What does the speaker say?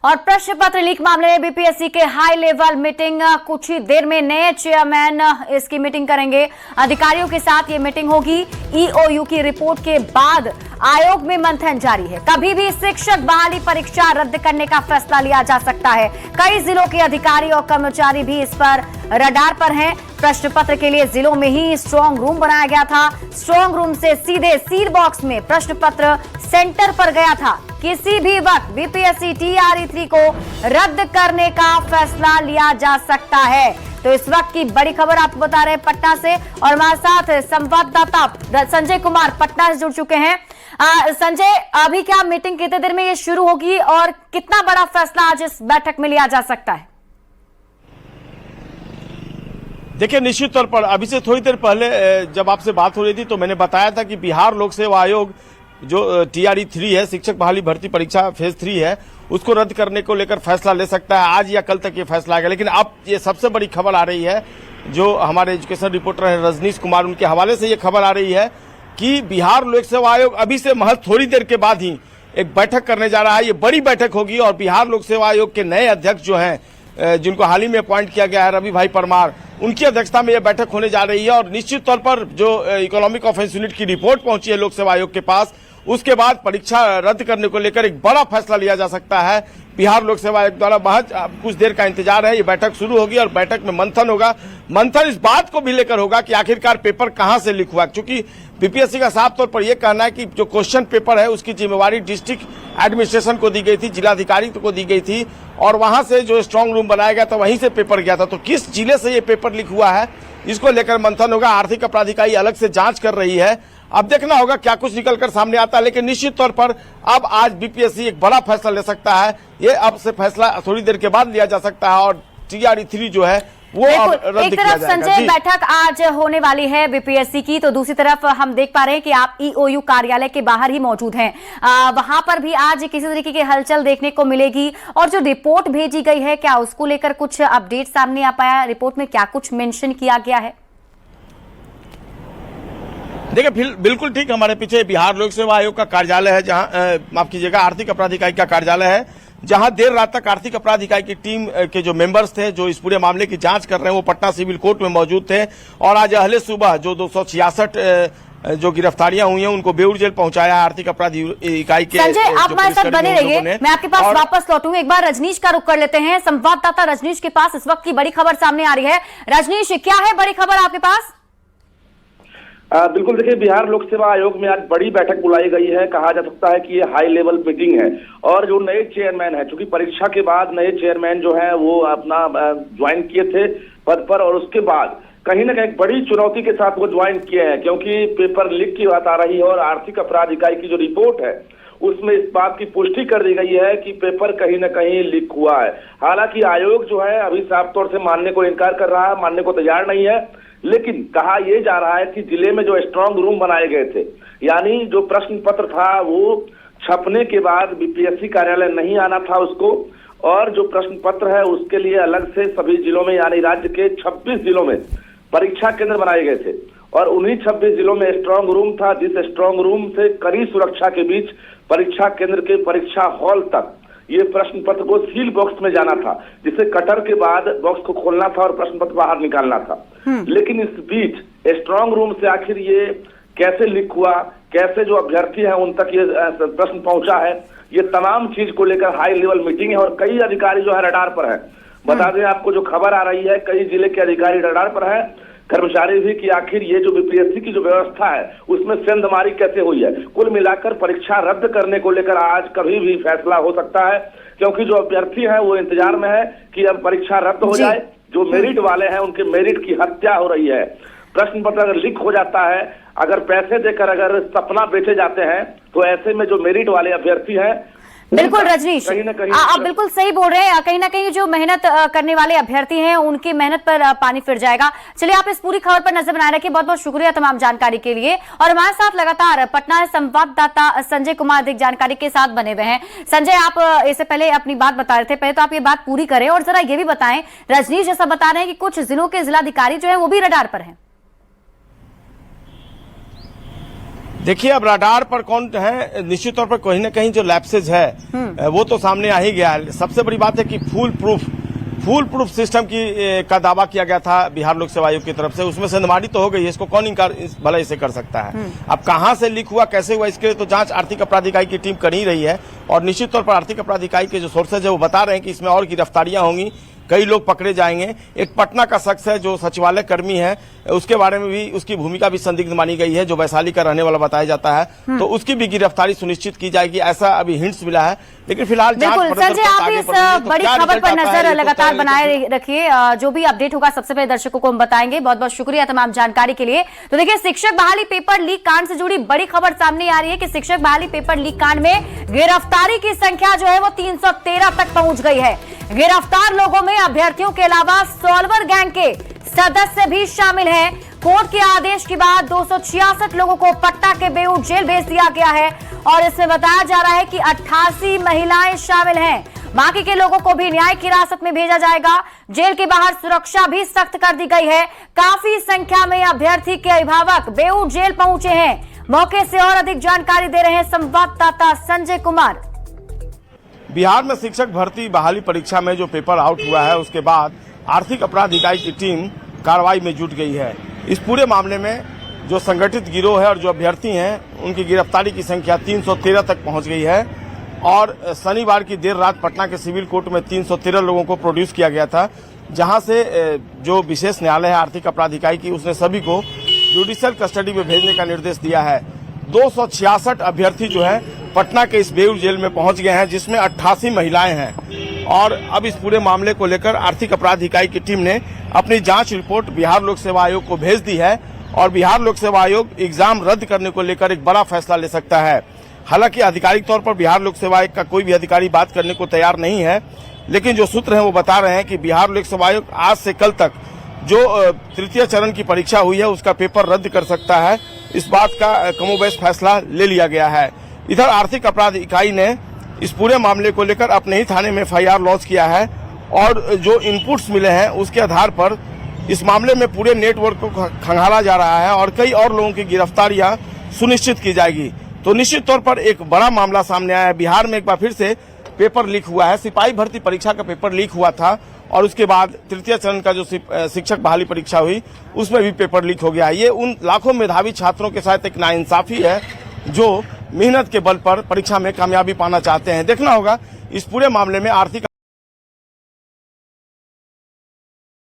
और प्रश्न पत्र लीक मामले में बीपीएससी के हाई लेवल मीटिंग कुछ ही देर में नए चेयरमैन इसकी मीटिंग करेंगे। अधिकारियों के साथ ये मीटिंग होगी। ईओयू की रिपोर्ट के बाद आयोग में मंथन जारी है। कभी भी शिक्षक बहाली परीक्षा रद्द करने का फैसला लिया जा सकता है। कई जिलों के अधिकारी और कर्मचारी भी इस पर रडार पर हैं। प्रश्न पत्र के लिए जिलों में ही स्ट्रांग रूम बनाया गया था। स्ट्रांग रूम से सीधे सील बॉक्स में प्रश्न पत्र सेंटर पर गया था। किसी भी वक्त बीपीएससी TRE-3 को रद्द करने का फैसला लिया जा सकता है। तो इस वक्त की बड़ी खबर आपको बता रहे हैं पटना से, और हमारे साथ संवाददाता संजय कुमार पटना से जुड़ चुके हैं। संजय, अभी क्या मीटिंग कितने देर में ये शुरू होगी और कितना बड़ा फैसला आज इस बैठक में लिया जा सकता है? देखिए, निश्चित तौर पर अभी से थोड़ी देर पहले जब आपसे बात हो रही थी तो मैंने बताया था कि बिहार लोक सेवा आयोग जो TRE-3 है, शिक्षक बहाली भर्ती परीक्षा फेज 3 है, उसको रद्द करने को लेकर फैसला ले सकता है। आज या कल तक ये फैसला आएगा। लेकिन अब ये सबसे बड़ी खबर आ रही है, जो हमारे एजुकेशन रिपोर्टर हैं रजनीश कुमार, उनके हवाले से ये खबर आ रही है कि बिहार लोक सेवा आयोग अभी से महज थोड़ी देर के बाद ही एक बैठक करने जा रहा है। ये बड़ी बैठक होगी और बिहार लोक सेवा आयोग के नए अध्यक्ष जो हैं, जिनको हाल ही में अपॉइंट किया गया है, रवि भाई परमार, उनकी अध्यक्षता में यह बैठक होने जा रही है। और निश्चित तौर पर जो इकोनॉमिक ऑफेंस यूनिट की रिपोर्ट पहुंची है लोक सेवा आयोग के पास, उसके बाद परीक्षा रद्द करने को लेकर एक बड़ा फैसला लिया जा सकता है। बिहार लोक सेवा आयोग द्वारा महज कुछ देर का इंतजार है। ये बैठक शुरू होगी और बैठक में मंथन होगा। मंथन इस बात को भी लेकर होगा कि आखिरकार पेपर कहां से लीक हुआ, क्योंकि बीपीएससी का साफ तौर पर यह कहना है कि जो क्वेश्चन पेपर है उसकी जिम्मेवारी डिस्ट्रिक्ट एडमिनिस्ट्रेशन को दी गई थी, जिलाधिकारी को दी गई थी, और वहां से जो स्ट्रांग रूम बनाया गया था वहीं से पेपर गया था। तो किस जिले से ये पेपर लीक हुआ है, इसको लेकर मंथन होगा। आर्थिक अपराध इकाई अलग से जांच कर रही है। अब देखना होगा क्या कुछ निकलकर सामने आता है। लेकिन निश्चित तौर पर अब आज बीपीएससी एक बड़ा फैसला ले सकता है। ये अब से फैसला थोड़ी देर के बाद लिया जा सकता है और TRE-3 जो है वो अब रद्द एक तरफ संजय बैठक आज होने वाली है बीपीएससी की, तो दूसरी तरफ हम देख पा रहे हैं कि आप ईओयू कार्यालय के बाहर ही मौजूद हैं। वहां पर भी आज किसी तरीके की हलचल देखने को मिलेगी। और जो रिपोर्ट भेजी गई है, क्या उसको लेकर कुछ अपडेट सामने आ पाया? रिपोर्ट में क्या कुछ मेंशन किया गया है? देखिए, बिल्कुल ठीक, हमारे पीछे बिहार लोक सेवा आयोग का कार्यालय है, जहां माफ कीजिएगा आर्थिक अपराध इकाई का कार्यालय है, जहां देर रात तक आर्थिक अपराध इकाई की टीम के जो मेंबर्स थे, जो इस पूरे मामले की जांच कर रहे हैं, वो पटना सिविल कोर्ट में मौजूद थे। और आज अहले सुबह जो 266 जो गिरफ्तारियां हुई हैं उनको बेऊर जेल पहुंचाया आर्थिक अपराध इकाई के। संजय, आप हमारे साथ बने रहिए, मैं आपके पास वापस लौटूंगी। एक बार रजनीश का रुख कर लेते हैं। संवाददाता रजनीश के पास इस वक्त की बड़ी खबर सामने आ रही है। रजनीश, क्या है बड़ी खबर आपके पास? बिल्कुल, देखिए, बिहार लोक सेवा आयोग में आज बड़ी बैठक बुलाई गई है। कहा जा सकता है कि ये हाई लेवल मीटिंग है। और जो नए चेयरमैन है, चूंकि परीक्षा के बाद नए चेयरमैन जो है वो अपना ज्वाइन किए थे पद पर, और उसके बाद कहीं ना कहीं बड़ी चुनौती के साथ वो ज्वाइन किए हैं, क्योंकि पेपर लीक की बात आ रही है। और आर्थिक अपराध इकाई की जो रिपोर्ट है उसमें इस बात की पुष्टि कर दी गई है कि पेपर कहीं ना कहीं लीक हुआ है। हालांकि आयोग जो है अभी साफ तौर से मानने को इनकार कर रहा है, मानने को तैयार नहीं है। लेकिन कहा यह जा रहा है कि जिले में जो स्ट्रांग रूम बनाए गए थे, यानी जो प्रश्न पत्र था वो छपने के बाद बीपीएससी कार्यालय नहीं आना था उसको, और जो प्रश्न पत्र है उसके लिए अलग से सभी जिलों में, यानी राज्य के 26 जिलों में परीक्षा केंद्र बनाए गए थे। और उन्हीं 26 जिलों में स्ट्रांग रूम था, जिस स्ट्रांग रूम से कड़ी सुरक्षा के बीच परीक्षा केंद्र के परीक्षा हॉल तक ये प्रश्न पत्र को सील बॉक्स में जाना था, जिसे कटर के बाद बॉक्स को खोलना था और प्रश्न पत्र बाहर निकालना था। लेकिन इस बीच स्ट्रांग रूम से आखिर ये कैसे लीक हुआ, कैसे जो अभ्यर्थी हैं उन तक ये प्रश्न पहुंचा है, ये तमाम चीज को लेकर हाई लेवल मीटिंग है। और कई अधिकारी जो है रडार पर है। बता दें आपको, जो खबर आ रही है, कई जिले के अधिकारी रडार पर है, कर्मचारी भी, कि आखिर ये जो बीपीएससी की जो व्यवस्था है उसमें सेंधमारी कैसे हुई है। कुल मिलाकर परीक्षा रद्द करने को लेकर आज कभी भी फैसला हो सकता है, क्योंकि जो अभ्यर्थी हैं वो इंतजार में है कि अब परीक्षा रद्द हो जाए। जो मेरिट वाले हैं उनके मेरिट की हत्या हो रही है। प्रश्न पत्र अगर लीक हो जाता है, अगर पैसे देकर अगर सपना बेचे जाते हैं, तो ऐसे में जो मेरिट वाले अभ्यर्थी हैं, बिल्कुल रजनीश, आप बिल्कुल सही बोल रहे हैं। कहीं ना कहीं जो मेहनत करने वाले अभ्यर्थी हैं उनकी मेहनत पर पानी फिर जाएगा। चलिए, आप इस पूरी खबर पर नजर बनाए रखिए। बहुत बहुत शुक्रिया तमाम जानकारी के लिए। और हमारे साथ लगातार पटना से संवाददाता संजय कुमार अधिक जानकारी के साथ बने हुए हैं। संजय, आप इससे पहले अपनी बात बता रहे थे, पहले तो आप ये बात पूरी करें और जरा ये भी बताएं, रजनीश जैसा बता रहे हैं कि कुछ जिलों के जिलाधिकारी जो है वो भी रडार पर है। देखिए, अब रडार पर कौन है, निश्चित तौर पर कहीं ना कहीं जो लैप्सेज है वो तो सामने आ ही गया है। सबसे बड़ी बात है कि फुल प्रूफ सिस्टम का दावा किया गया था बिहार लोक सेवा आयोग की तरफ से, उसमें सेंधमारी तो हो गई है, इसको कौन इनकार भला इसे कर सकता है। अब कहां से लीक हुआ, कैसे हुआ, इसके लिए तो जांच आर्थिक अपराध इकाई की टीम कर ही रही है। और निश्चित तौर पर आर्थिक अपराध इकाई के जो सोर्सेज है वो बता रहे हैं कि इसमें और गिरफ्तारियां होंगी, कई लोग पकड़े जाएंगे। एक पटना का शख्स है जो सचिवालय कर्मी है, उसके बारे में भी उसकी भूमिका भी संदिग्ध मानी गई है, जो वैशाली का रहने वाला बताया जाता है, तो उसकी भी गिरफ्तारी सुनिश्चित की जाएगी, ऐसा अभी हिंट्स मिला है। लेकिन फिलहाल बिल्कुल संजय, आप इस बड़ी खबर पर नजर लगातार बनाए रखिए, जो भी अपडेट होगा सबसे पहले दर्शकों को हम बताएंगे। बहुत बहुत शुक्रिया तमाम जानकारी के लिए। तो देखिए, शिक्षक बहाली पेपर लीक कांड से जुड़ी बड़ी खबर सामने आ रही है कि शिक्षक बहाली पेपर लीक कांड में गिरफ्तारी की संख्या जो है वो 313 तक पहुंच गई है। गिरफ्तार लोगों में अभ्यर्थियों के अलावा सॉल्वर गैंग के सदस्य भी शामिल हैं। कोर्ट के आदेश के बाद 266 लोगों को पटना के बेऊर जेल भेज दिया गया है और इसमें बताया जा रहा है कि 88 महिलाएं शामिल हैं। बाकी के लोगों को भी न्यायिक हिरासत में भेजा जाएगा। जेल के बाहर सुरक्षा भी सख्त कर दी गई है। काफी संख्या में अभ्यर्थी के अभिभावक बेऊर जेल पहुंचे हैं। मौके से और अधिक जानकारी दे रहे हैं संवाददाता संजय कुमार। बिहार में शिक्षक भर्ती बहाली परीक्षा में जो पेपर आउट हुआ है, उसके बाद आर्थिक अपराध इकाई की टीम कार्रवाई में जुट गई है। इस पूरे मामले में जो संगठित गिरोह है और जो अभ्यर्थी हैं, उनकी गिरफ्तारी की संख्या 313 तक पहुंच गई है। और शनिवार की देर रात पटना के सिविल कोर्ट में 313 लोगों को प्रोड्यूस किया गया था, जहां से जो विशेष न्यायालय है आर्थिक अपराध इकाई की, उसने सभी को जुडिशियल कस्टडी में भेजने का निर्देश दिया है। 266 अभ्यर्थी जो है पटना के इस बेऊर जेल में पहुंच गए हैं, जिसमें 88 महिलाएं हैं। और अब इस पूरे मामले को लेकर आर्थिक अपराध इकाई की टीम ने अपनी जांच रिपोर्ट बिहार लोक सेवा आयोग को भेज दी है और बिहार लोक सेवा आयोग एग्जाम रद्द करने को लेकर एक बड़ा फैसला ले सकता है। हालांकि आधिकारिक तौर पर बिहार लोक सेवा आयोग का कोई भी अधिकारी बात करने को तैयार नहीं है, लेकिन जो सूत्र हैं वो बता रहे हैं कि बिहार लोक सेवा आयोग आज से कल तक जो तृतीय चरण की परीक्षा हुई है उसका पेपर रद्द कर सकता है। इस बात का कमोबेश फैसला ले लिया गया है। इधर आर्थिक अपराध इकाई ने इस पूरे मामले को लेकर अपने ही थाने में FIR लॉन्च किया है और जो इनपुट्स मिले हैं उसके आधार पर इस मामले में पूरे नेटवर्क को खंगाला जा रहा है और कई और लोगों की गिरफ्तारियां सुनिश्चित की जाएगी। तो निश्चित तौर पर एक बड़ा मामला सामने आया है। बिहार में एक बार फिर से पेपर लीक हुआ है। सिपाही भर्ती परीक्षा का पेपर लीक हुआ था और उसके बाद तृतीय चरण का जो शिक्षक बहाली परीक्षा हुई उसमें भी पेपर लीक हो गया। ये उन लाखों मेधावी छात्रों के साथ एक नाइंसाफी है जो मेहनत के बल पर परीक्षा में कामयाबी पाना चाहते हैं। देखना होगा इस पूरे मामले में आर्थिक